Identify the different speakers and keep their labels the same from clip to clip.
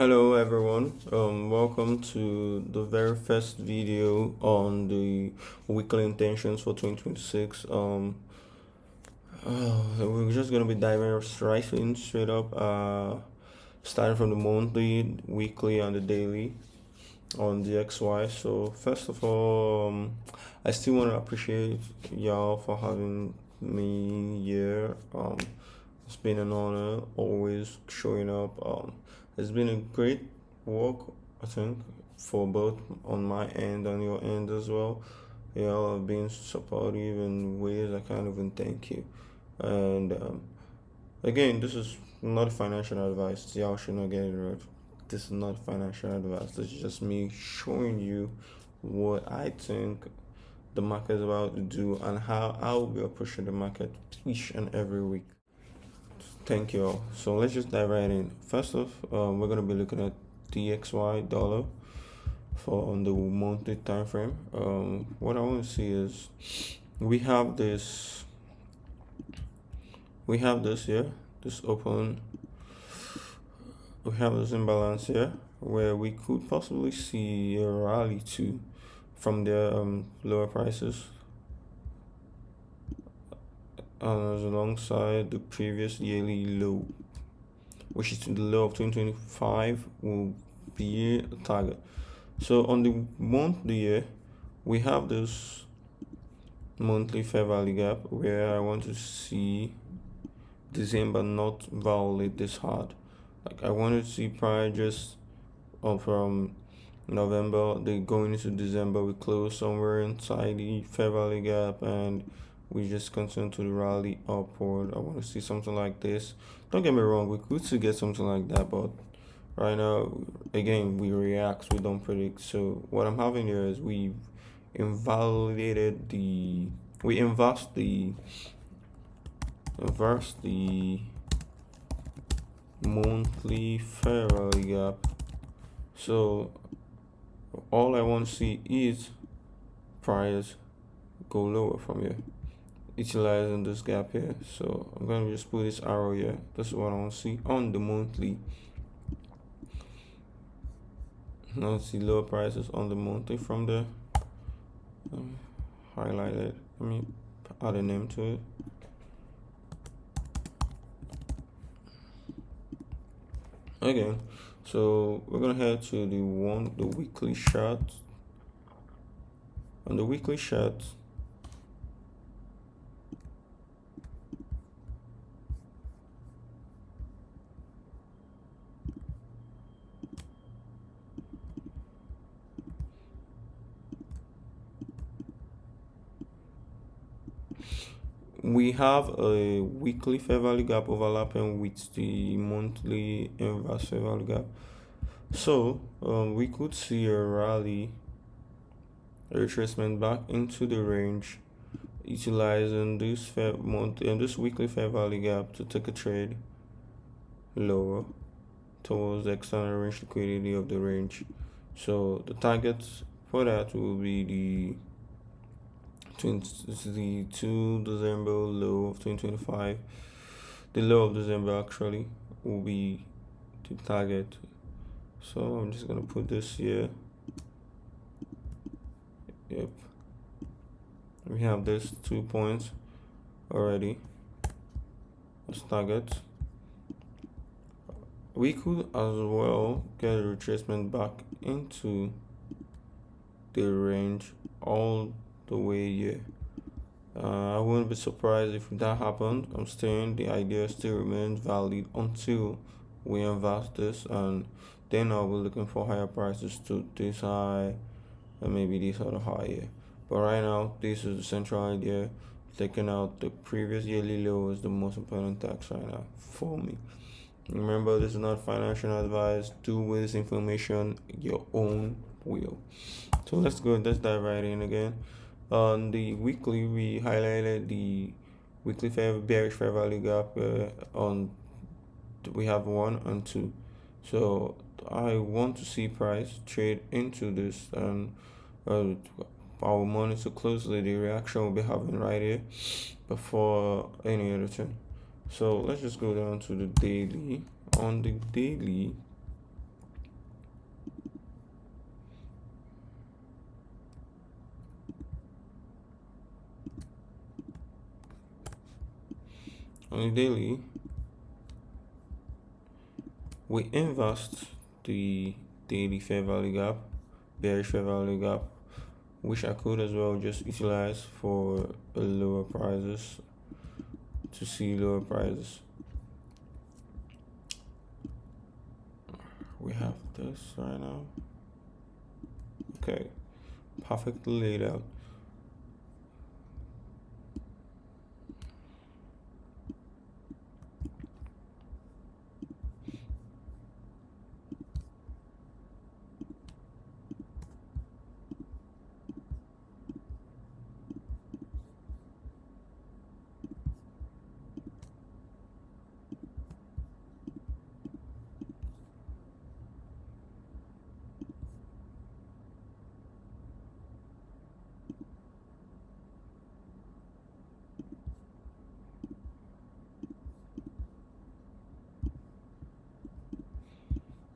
Speaker 1: Hello everyone, welcome to the very first video on the weekly intentions for 2026. We're just gonna be diving straight up, starting from the monthly, weekly, and the daily on the XY. So first of all, I still want to appreciate y'all for having me here. It's been an honor always showing up. It's been a great work, I think, for both on my end and your end as well. Y'all have been supportive in ways I can't even thank you. And again, this is not financial advice. Y'all should not get it right. This is not financial advice. This is just me showing you what I think the market is about to do and how I will be approaching the market each and every week. Thank you all. So let's just dive right in. First off, we're gonna be looking at DXY dollar for on the monthly time frame. What I want to see is we have this here, this open. We have this imbalance here where we could possibly see a rally too from the lower prices alongside the previous yearly low, which is the low of 2025, will be a target. So on the monthly year, we have this monthly fair value gap where I want to see December not violate this hard. Like I wanted to see prior just from November, they going into December, we close somewhere inside the fair value gap and we just continue to rally upward. I want to see something like this. Don't get me wrong, we could still get something like that, but right now, again, we react, we don't predict. So what I'm having here is invalidated the we inverse the monthly fair value gap. So all I want to see is price go lower from here, utilizing this gap here. So I'm gonna just put this arrow here. This is what I want to see on the monthly. Now see lower prices on the monthly from there. Highlight it. Let me add a name to it. Okay, so we're gonna head to the weekly chart. On the weekly chart, we have a weekly fair value gap overlapping with the monthly inverse fair value gap. So we could see a rally, a retracement back into the range, utilizing this weekly fair value gap to take a trade lower towards the external range liquidity of the range. So the targets for that will be the 2 December low of 2025. The low of December actually will be the target. So I'm just gonna put this here. Yep. We have this 2 points already as target. We could as well get a retracement back into the range all the way here. I wouldn't be surprised if that happened. I'm saying the idea still remains valid until we invest this, and then I'll be looking for higher prices to this high and maybe this other high here. But right now, this is the central idea. Taking out the previous yearly low is the most important tax right now for me. Remember, this is not financial advice. Do with this information your own will. So let's dive right in again. On the weekly, we highlighted the weekly bearish fair value gap. We have 1 and 2. So I want to see price trade into this, and I will monitor closely the reaction we'll be having right here before any other thing. So let's just go down to the daily. On the daily, on the daily, we invest the daily fair value gap, bearish fair value gap, which I could as well just utilize for lower prices, to see lower prices. We have this right now. Okay, perfectly laid out.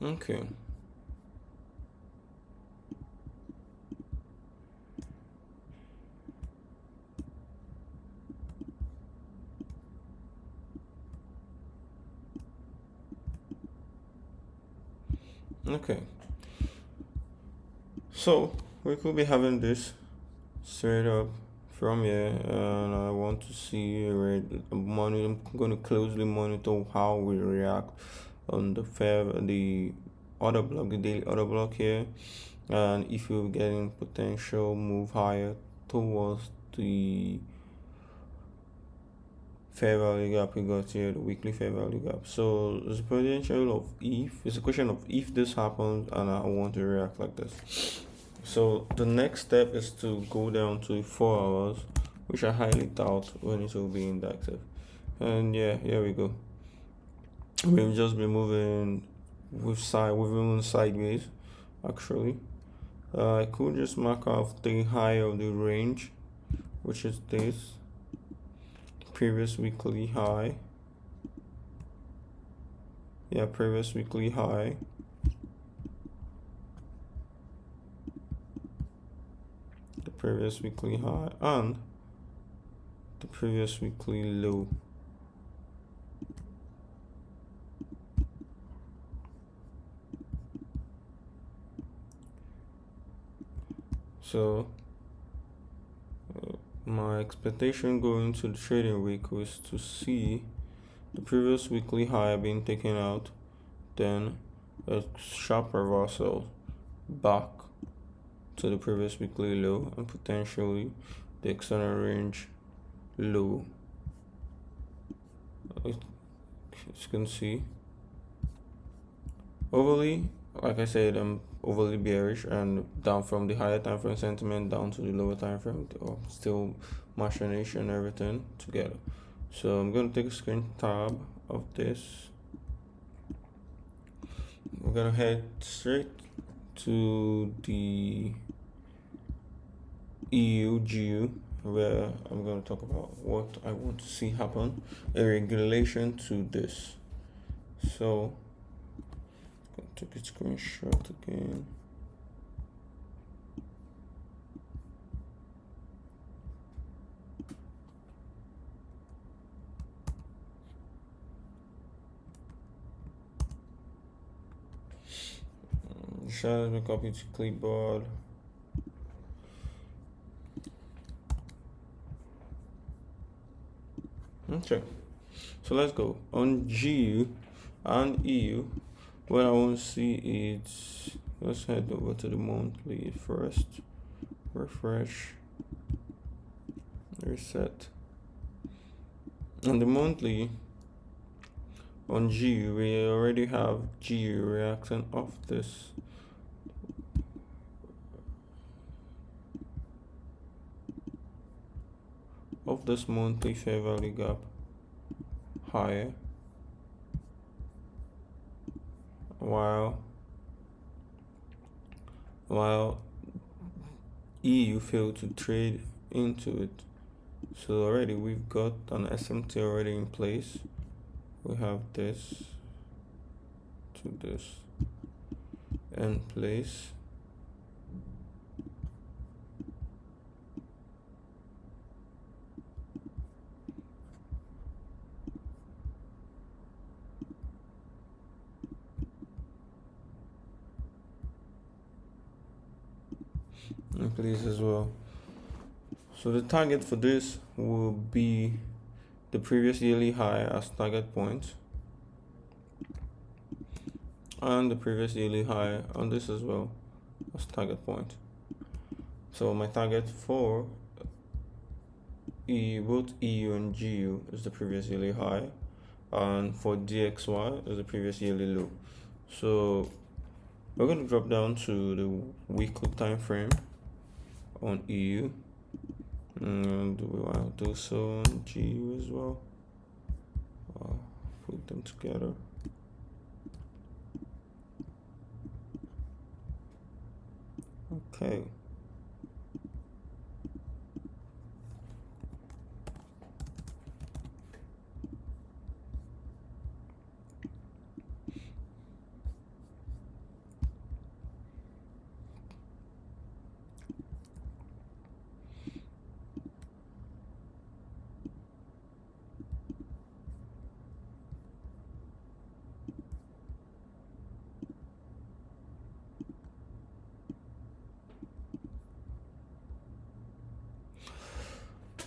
Speaker 1: Okay. Okay. So we could be having this straight up from here, and I want to see where money. I'm going to closely monitor how we react on the order block, the daily order block here, and if we're getting potential move higher towards the fair value gap we got here, the weekly fair value gap. So there's a potential of if it's a question of if this happens and I want to react like this. So the next step is to go down to 4 hours, which I highly doubt when it will be inactive. And yeah, here we go. We've just been moving we've been moving sideways actually. I could just mark off the high of the range, which is this previous weekly high. Yeah, previous weekly high. The previous weekly high and the previous weekly low. So my expectation going to the trading week was to see the previous weekly high being taken out, then a sharp reversal back to the previous weekly low and potentially the external range low. As you can see, overly, like I said, I'm overly bearish and down from the higher time frame sentiment down to the lower time frame, or still machination and everything together. So I'm going to take a screen tab of this. We're going to head straight to the EU where I'm going to talk about what I want to see happen in regulation to this. So I'm going to take a screenshot again. Let me copy to clipboard. Okay, so let's go on GU and EU. What I want to see is, let's head over to the monthly first. Refresh, reset. On the monthly, on GU, we already have GU reacting off this. Of this monthly fair value gap higher, while EU failed to trade into it. So already we've got an SMT already in place. We have this to this in place. Please as well. So the target for this will be the previous yearly high as target point, and the previous yearly high on this as well as target point. So my target for both EU and GU is the previous yearly high, and for DXY is the previous yearly low. So we're going to drop down to the weekly time frame on EU, and we want to do so on GU as well. Put them together. Okay.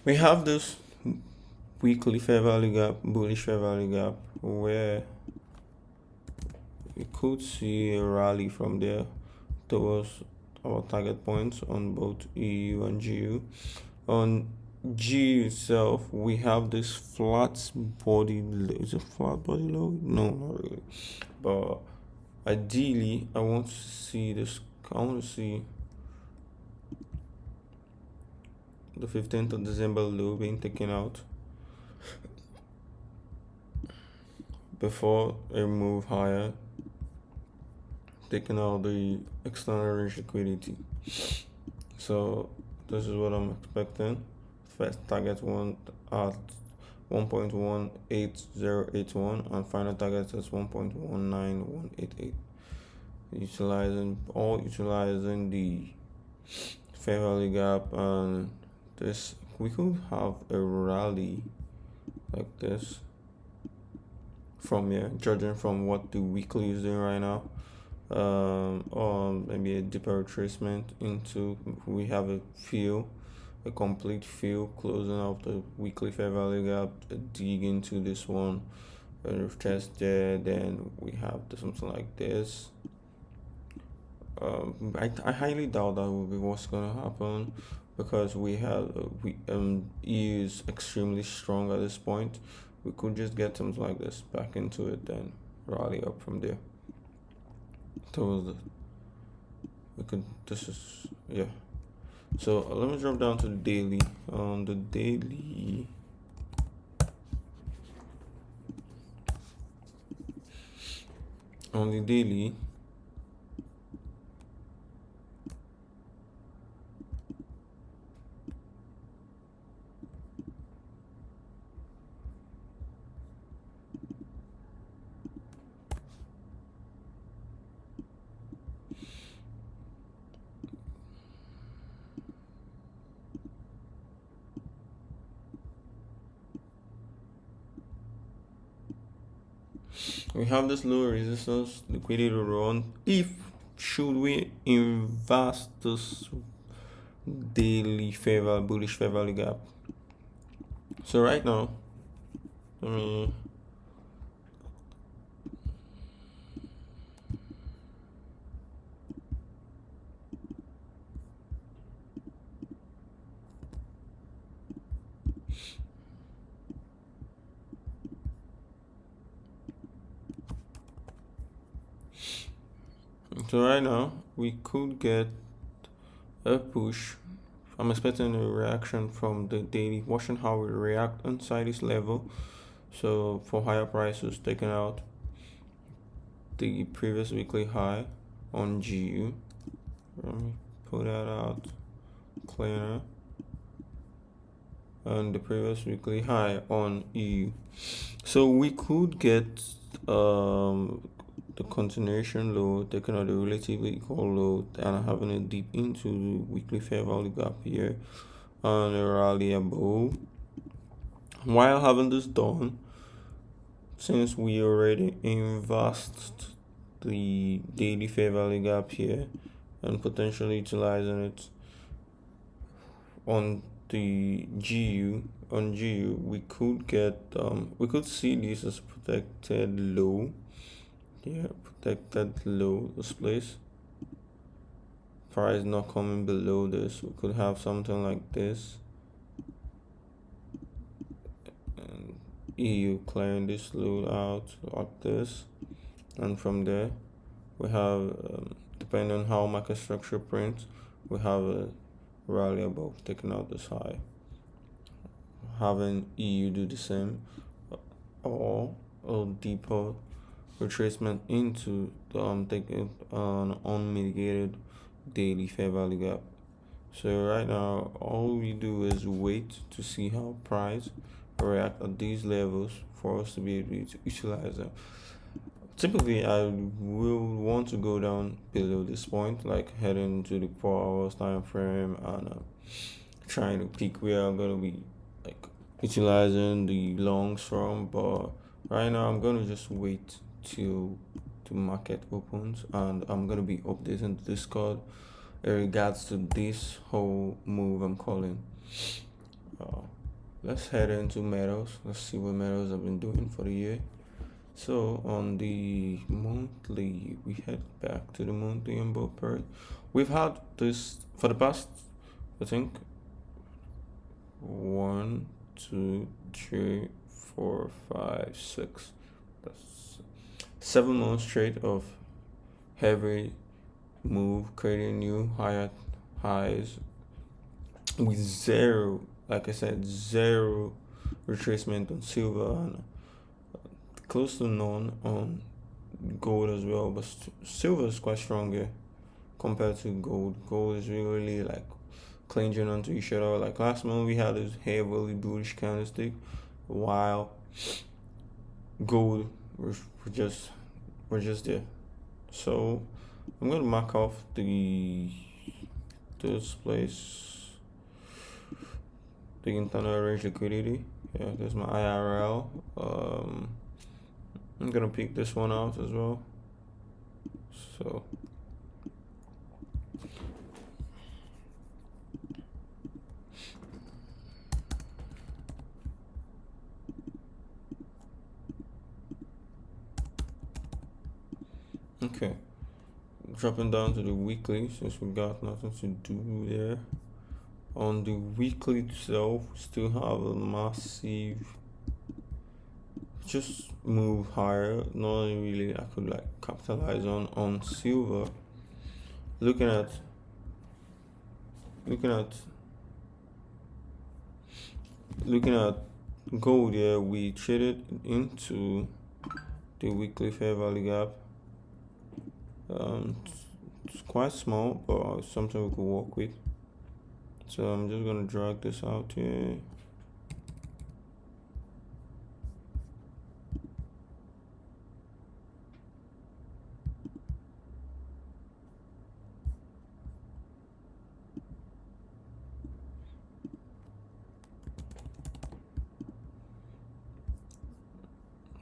Speaker 1: We have this weekly fair value gap, bullish fair value gap, where we could see a rally from there towards our target points on both EU and GU. On GU itself, we have this flat body low. Is it flat body low? No, not really. But ideally, I want to see this. I want to see the 15th of December low being taken out before a move higher, taking out the external range liquidity. So this is what I'm expecting. First target one at 1.18081 and final target is 1.19188. Utilizing the fair value gap, and this we could have a rally like this from here, judging from what the weekly is doing right now, or maybe a deeper retracement into. We have a complete fill closing out the weekly fair value gap, dig into this one, test there, then we have something like this. I highly doubt that will be what's gonna happen, because we have EU is extremely strong at this point. We could just get something like this back into it, then rally up from there. So this is, yeah. So let me drop down to the daily. On the daily, we have this low resistance liquidity run. If should we invest this daily bullish fair value gap? So right now, so right now we could get a push. I'm expecting a reaction from the daily, watching how we react inside this level. So for higher prices, taking out the previous weekly high on GU. Let me pull that out cleaner. And the previous weekly high on EU. So we could get the continuation low, taking out the relatively equal low, and having a dip into the weekly fair value gap here and a rally above. While having this done, since we already invest the daily fair value gap here and potentially utilizing it, on the GU on GU we could see this as protected low. Yeah, protected low this place. Price not coming below this. We could have something like this. And EU clearing this low out like this. And from there we have depending on how market structure prints, we have a rally above taking out this high, having EU do the same, or a deeper retracement into the taking an unmitigated daily fair value gap. So right now all we do is wait to see how price react at these levels for us to be able to utilize them. Typically I will want to go down below this point, like heading to the 4 hours time frame, and trying to pick where I'm gonna be like utilizing the longs from. But right now I'm gonna just wait till the market opens, and I'm gonna be updating the Discord in regards to this whole move I'm calling. Uh, let's head into metals. Let's see what metals have been doing for the year. So on the monthly, we head back to the monthly and both pairs. We've had this for the past, I think, 1, 2, 3, 4, 5, 6. That's 7 months straight of heavy move, creating new higher highs with zero, like I said, zero retracement on silver, and close to none on gold as well. But silver is quite stronger compared to gold. Gold is really like clinging onto each other. Like last month we had this heavily bullish candlestick, while gold we're just there. So I'm gonna mark off this place, the internal range liquidity. Yeah, there's my IRL. I'm gonna pick this one out as well. So okay, dropping down to the weekly since we got nothing to do there. On the weekly itself, we still have a massive just move higher. Not really I could like capitalize on silver. Looking at looking at looking at gold here, we traded into the weekly fair value gap. It's quite small, but it's something we could work with. So I'm just gonna drag this out here.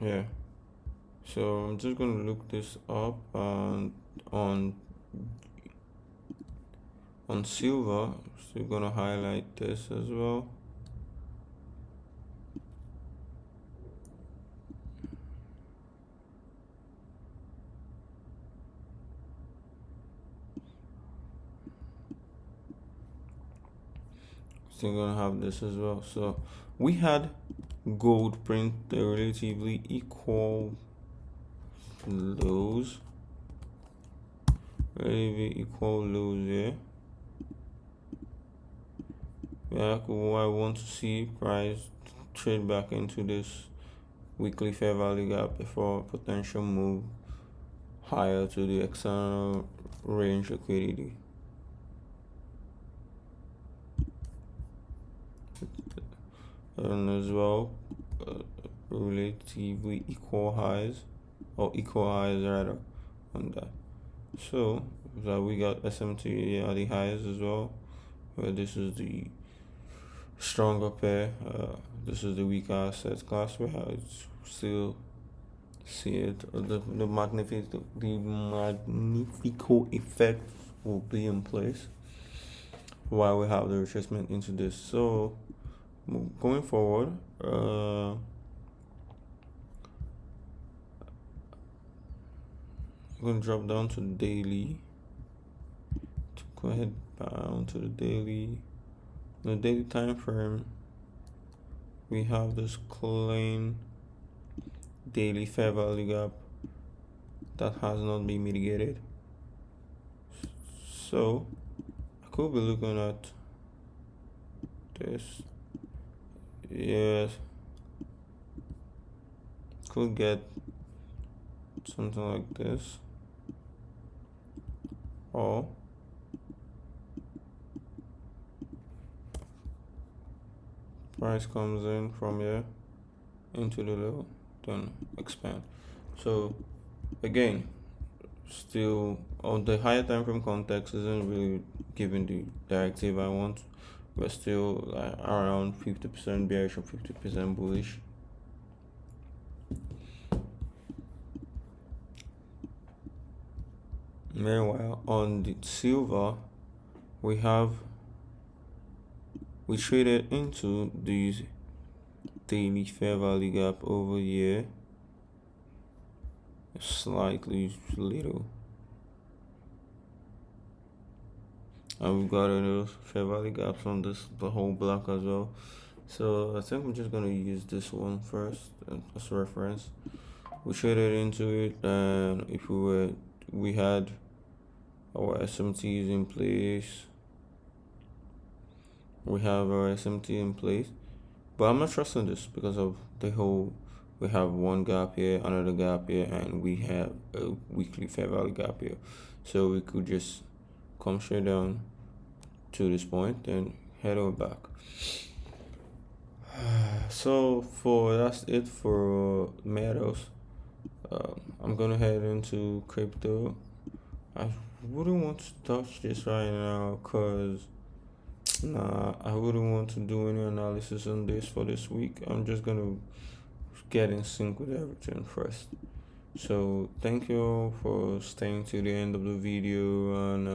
Speaker 1: Yeah. So I'm just gonna look this up, and on silver, still gonna highlight this as well. Still gonna have this as well. So we had gold print the relatively equal lows, relatively equal lows here. Yeah, I want to see price trade back into this weekly fair value gap before potential move higher to the external range liquidity. And as well, relatively equal highs, or equal highs rather, on that. So that we got SMT at the highs as well, where this is the stronger pair. This is the weaker asset class, where I still see it. The magnifico effect will be in place. while we have the retracement into this. So going forward, I'm going to drop down to the daily. To go ahead down to the daily. The daily time frame, we have this clean daily fair value gap that has not been mitigated. So I could be looking at this. Yes, could get something like this, or price comes in from here into the low, then expand. So again, still on the higher time frame context isn't really giving the directive I want. We're still like around 50% bearish or 50% bullish. Meanwhile, on the silver, we traded into these daily fair value gap over here, slightly little, and we've got those fair value gaps on the whole block as well. So I think I'm just gonna use this one first as a reference. We traded into it, and if we had our SMTs in place. We have our SMT in place, but I'm not trusting this because of the whole. We have one gap here, another gap here, and we have a weekly fair value gap here. So we could just come straight down to this point and head on back. So that's it for metals. I'm gonna head into crypto. I wouldn't want to touch this right now because I wouldn't want to do any analysis on this for this week. I'm just gonna get in sync with everything first. So thank you all for staying to the end of the video, and